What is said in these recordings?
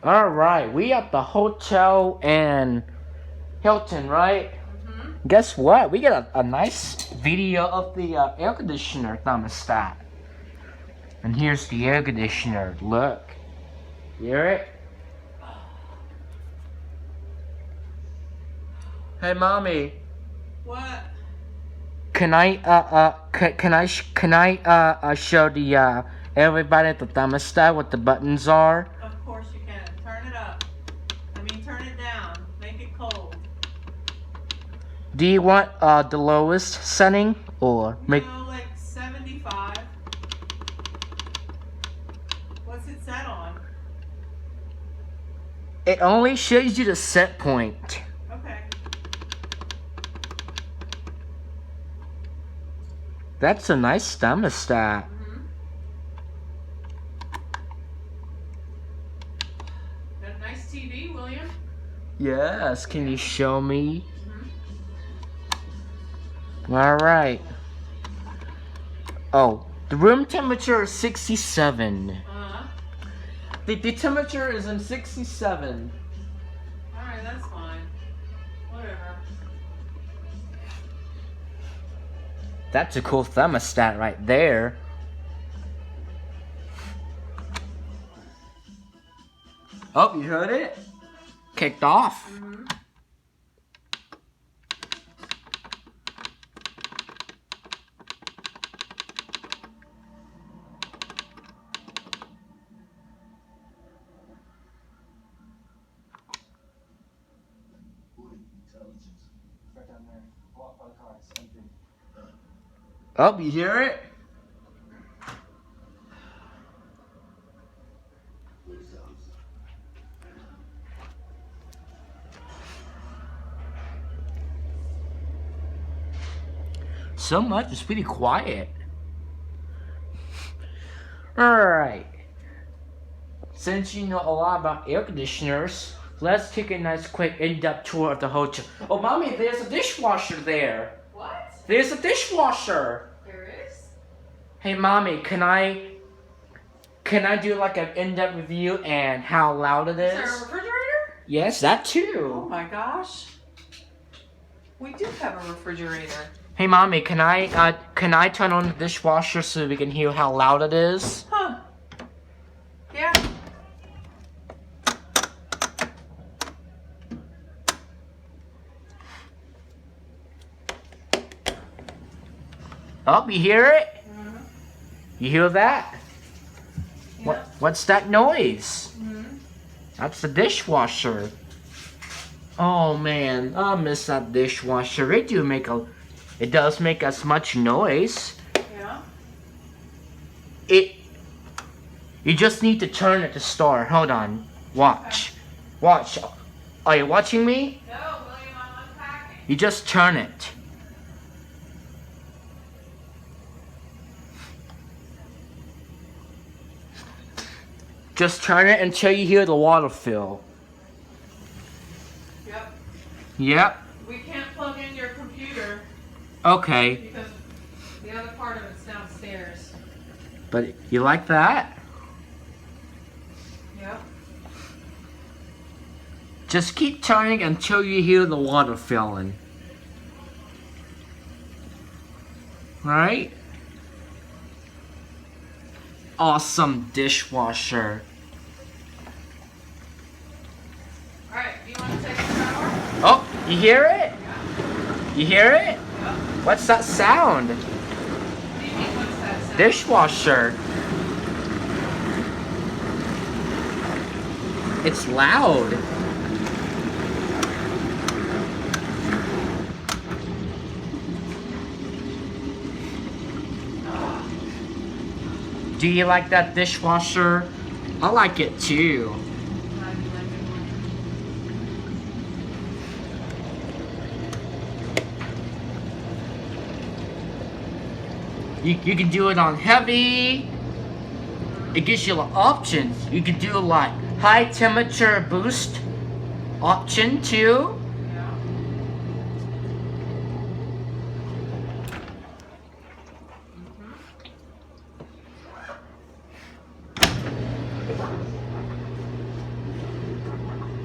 Alright, we at the hotel in Hilton, right? Guess what? We got a nice video of the air conditioner thermostat. And here's the air conditioner. Look. Hear it? Hey, mommy. What? Can I show the everybody the thermostat what the buttons are? Of course you can. Turn it up. Turn it down. Make it cold. Do you want the lowest setting or make? No, like 75. What's it set on? It only shows you the set point. Okay. That's a nice thermostat. Got a nice TV, William? Yes, can you show me? Alright. Oh, the room temperature is 67. The temperature is in 67. Alright, that's fine. Whatever. That's a cool thermostat right there. Oh, you heard it? Kicked off. Oh, you hear it? So much, it's pretty quiet. Alright. Since you know a lot about air conditioners, let's take a nice quick in-depth tour of the hotel. Oh, mommy, there's a dishwasher there. What? There's a dishwasher. There is? Hey, mommy, can I do like an in-depth review and how loud it is? Is there a refrigerator? Yes, that Oh too. my gosh. We do have a refrigerator. Hey, mommy, can I turn on the dishwasher so we can hear how loud it is? Huh. Yeah. Oh, you hear it? You hear that? Yeah. What's that noise? That's the dishwasher. Oh man, I miss that dishwasher. It does make as much noise. Yeah. You just need to turn it to start. Hold on. Watch. Watch. Are you watching me? No, William, I'm unpacking. You just turn it. Just turn it until you hear the water fill. Yep. Yep. We can't plug in your computer Okay. because the other part of it's downstairs. But you like that? Yep. Just keep turning until you hear the water filling. Alright? Awesome dishwasher. Alright, do you want to take a shower? Oh, you hear it? Yeah. You hear it? Yep. What's that sound? What do you mean, what's that sound? Dishwasher. It's loud. Do you like that dishwasher? I like it too. You can do it on heavy. It gives you options. You can do like high temperature boost option too. Yeah.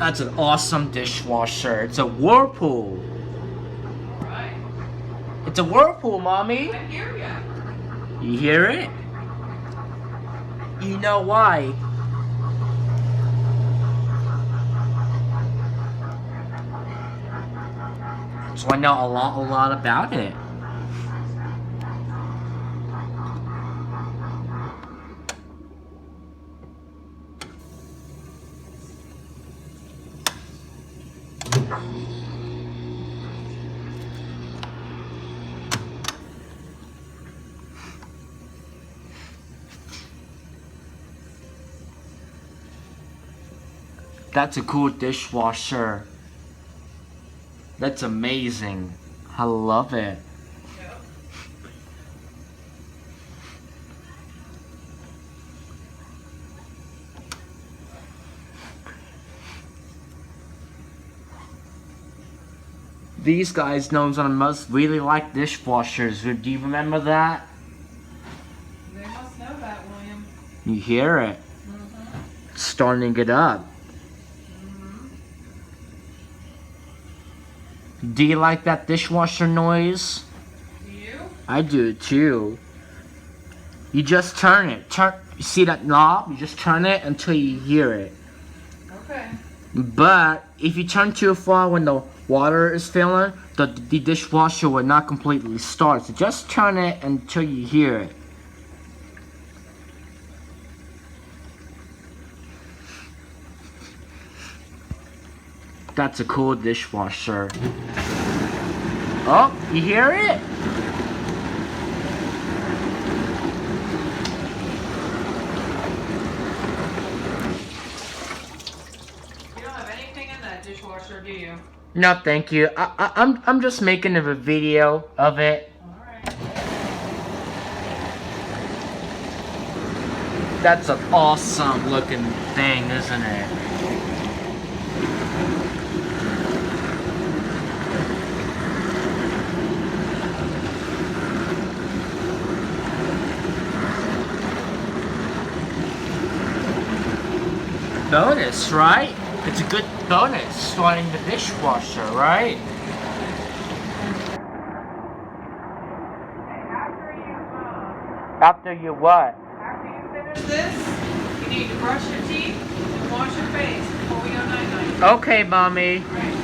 That's an awesome dishwasher. It's a Whirlpool. Alright. It's a Whirlpool, Mommy. I hear ya. You hear it? You know why? So I know a lot about it. That's a cool dishwasher. That's amazing. I love it. Yep. These guys know I must really like dishwashers. Do you remember that? They must know that, William. You hear it? Mm-hmm. Starting it up. Mm-hmm. Do you like that dishwasher noise? Do you? I do too. You just turn it. You see that knob? You just turn it until you hear it. Okay. But if you turn too far when the water is filling, the dishwasher will not completely start. So just turn it until you hear it. That's a cool dishwasher. Oh, you hear it? You don't have anything in that dishwasher, do you? No, thank you. I'm just making a video of it. Alright. That's an awesome looking thing, isn't it? Bonus, right? It's a good bonus starting the dishwasher, right? After you what? After you finish this, you need to brush your teeth and wash your face before we go night-night. Okay, Mommy. Right?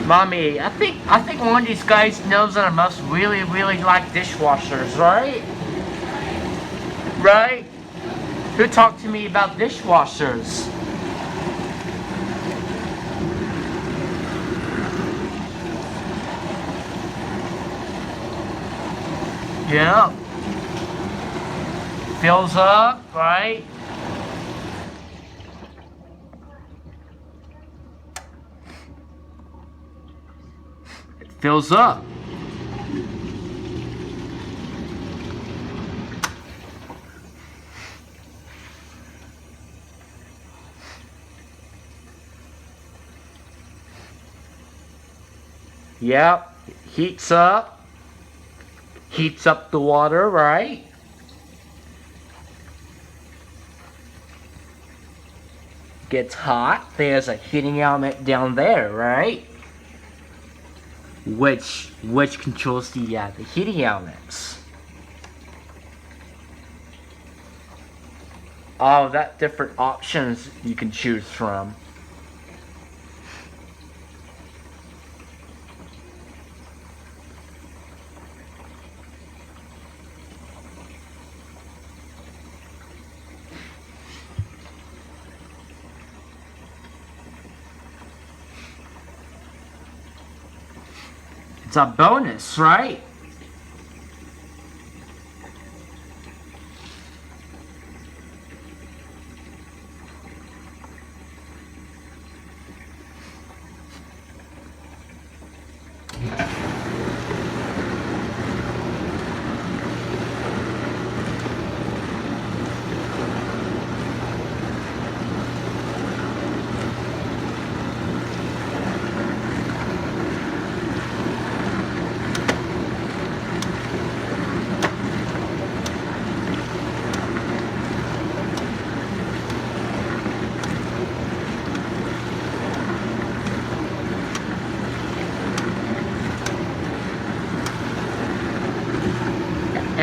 Mommy, I think one of these guys knows that I must really like dishwashers, right? Right? Who talked to me about dishwashers? Yeah. Fills up, right? It fills up. Yep, heats up the water, right? Gets hot, there's a heating element down there, right? Which controls the heating elements. All that different options you can choose from. It's a bonus, right?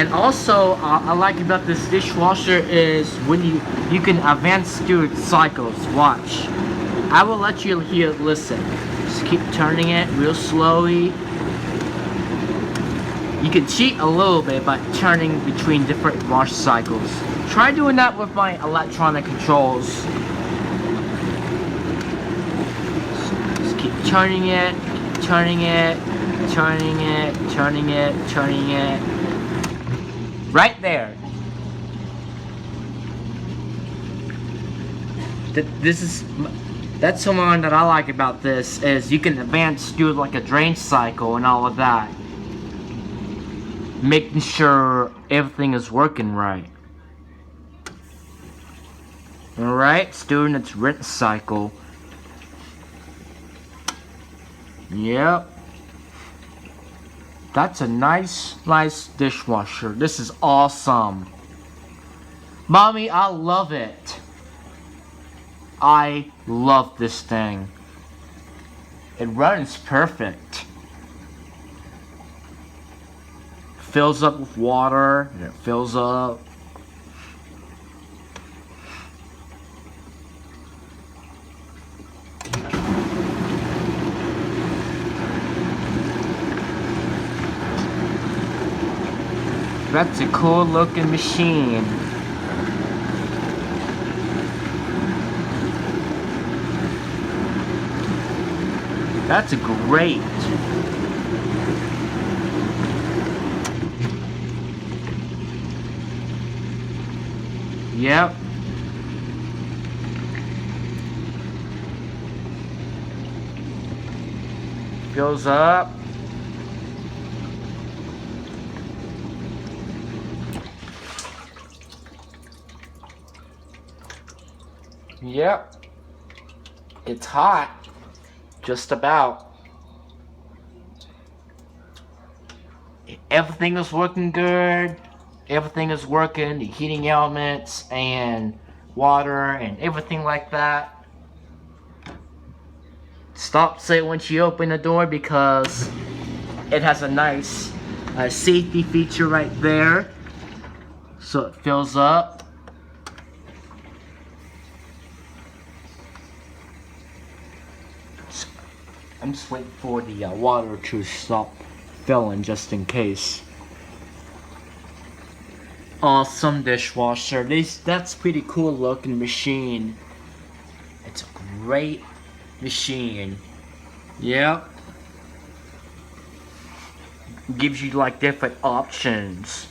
And also, I like about this dishwasher is when you can advance through cycles. Watch. I will let you here listen. Just keep turning it real slowly. You can cheat a little bit by turning between different wash cycles. Try doing that with my electronic controls. Just keep turning it, turning it, turning it, turning it, turning it. Right there. That's the one that I like about this is you can advance through like a drain cycle and all of that. Making sure everything is working right. Alright, it's doing its rinse cycle. Yep. That's a nice dishwasher. This is awesome. Mommy, I love it. I love this thing. It runs perfect. Fills up with water, and it fills up. That's a cool looking machine. That's great. Yep. Fills up. Yep. It's hot. Just about. Everything is working good. Everything is working. The heating elements and water and everything like that. Stops it once you open the door because it has a nice safety feature right there. So it fills up. I'm just waiting for the water to stop filling just in case. Awesome dishwasher. That's pretty cool looking machine. It's a great machine. Yep. Gives you like different options.